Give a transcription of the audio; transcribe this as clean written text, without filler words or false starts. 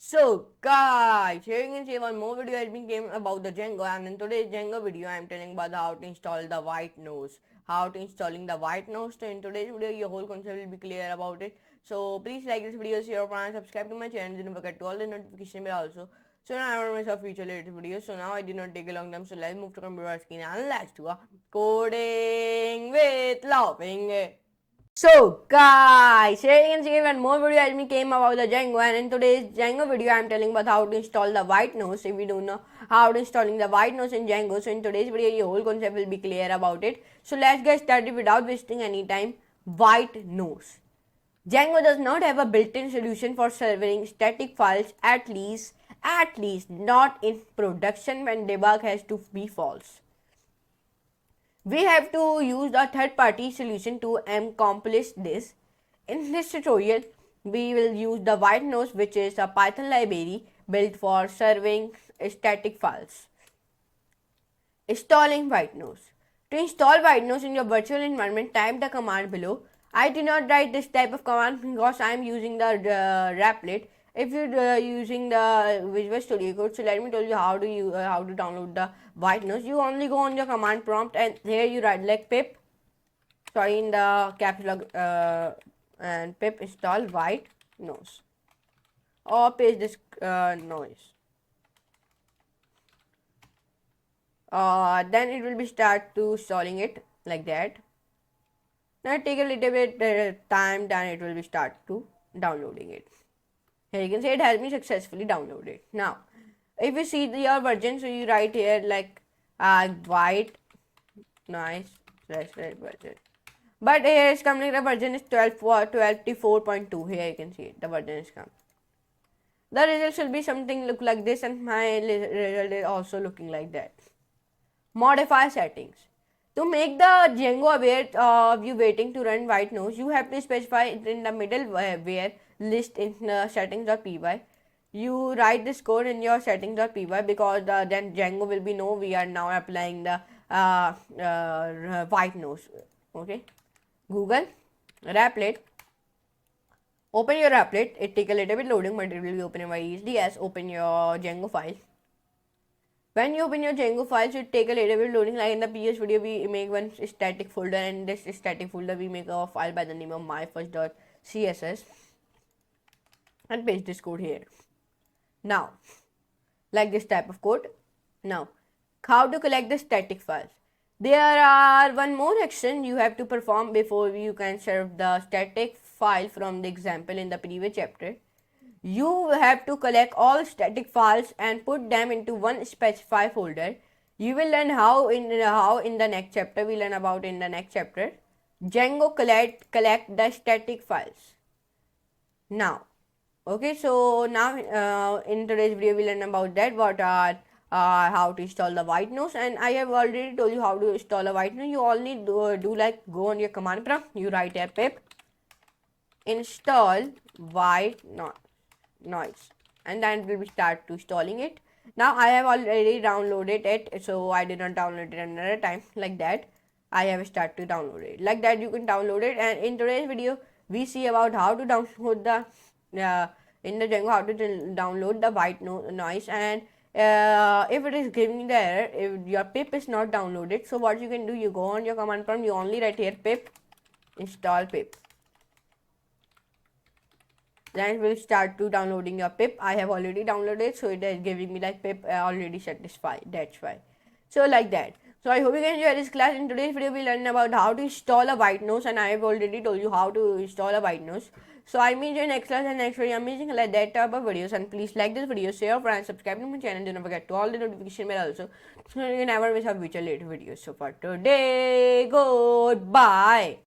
So guys, here you can see one more video has been came about the Django, and in today's Django video I am telling about how to install the WhiteNoise. How to installing the WhiteNoise. So in today's video your whole concept will be clear about it. So please like this video, share and subscribe to my channel, and don't forget to all the notification bell also. So now I want to miss a future latest videos. So now I did not take a long time, so let's move to computer screen and let's do a coding with laughing. So guys, here you can see one more video as me came about the Django, and in today's Django video I am telling about how to install the WhiteNoise. If you don't know how to installing the WhiteNoise in Django, so in today's video your whole concept will be clear about it. So let's get started without wasting any time. WhiteNoise. Django does not have a built-in solution for serving static files, at least not in production when debug has to be false. We have to use a third-party solution to accomplish this. In this tutorial, we will use the WhiteNoise, which is a Python library built for serving static files. Installing WhiteNoise. To install WhiteNoise in your virtual environment, type the command below. I did not write this type of command because I am using the Replit. If you're using the Visual Studio Code, so let me tell you how to download the WhiteNoise. You only go on your command prompt and here you write like pip, in the caps lock and pip install WhiteNoise, or paste this noise. Then it will be start to installing it like that. Now take a little bit time, then it will be start to downloading it. Here you can see it has been successfully downloaded. Now, if you see your version, so you write here like WhiteNoise version. But here is coming the version is 12.4.2. Here you can see it, the version is come. The result will be something look like this, and my result is also looking like that. Modify settings. To make the Django aware of you waiting to run WhiteNoise, you have to specify it in the middleware list in settings.py. You write this code in your settings.py because then Django will be know we are now applying the WhiteNoise. Okay, Google Replit. Open your Replit. It take a little bit loading, but it will be opening by easily as open your Django file. When you open your Django files, it take a little bit loading. Like in the previous video, we make one static folder, and this static folder we make a file by the name of myfirst.css and paste this code here. Now, like this type of code. Now, how to collect the static files? There are one more action you have to perform before you can serve the static file from the example in the previous chapter. You have to collect all static files and put them into one specified folder. You will learn how in the next chapter. We learn about in the next chapter. Django collect the static files. Now, okay, so now in today's video we learn about that. What are how to install the WhiteNoise, and I have already told you how to install a WhiteNoise. You only do like go on your command prompt. You write a pip install WhiteNoise, and then we will start to installing it. Now I have already downloaded it, so I did not download it another time. Like that, I have started to download it. Like that, you can download it. And in today's video, we see about how to download the in the Django, how to download the WhiteNoise. And if it is giving the error, if your pip is not downloaded, so what you can do, you go on your command prompt, you only write here pip install pip. Then it will start to downloading your pip. I have already downloaded, so it is giving me like pip already satisfied. That's why. So like that. So I hope you can enjoy this class. In today's video, we learn about how to install a WhiteNoise, and I have already told you how to install a WhiteNoise. So I meet you in next class and next video. Amazing like that type of videos, and please like this video, share, and subscribe to my channel. Do not forget to all the notification bell also, so you can never miss our future later videos. So for today, goodbye.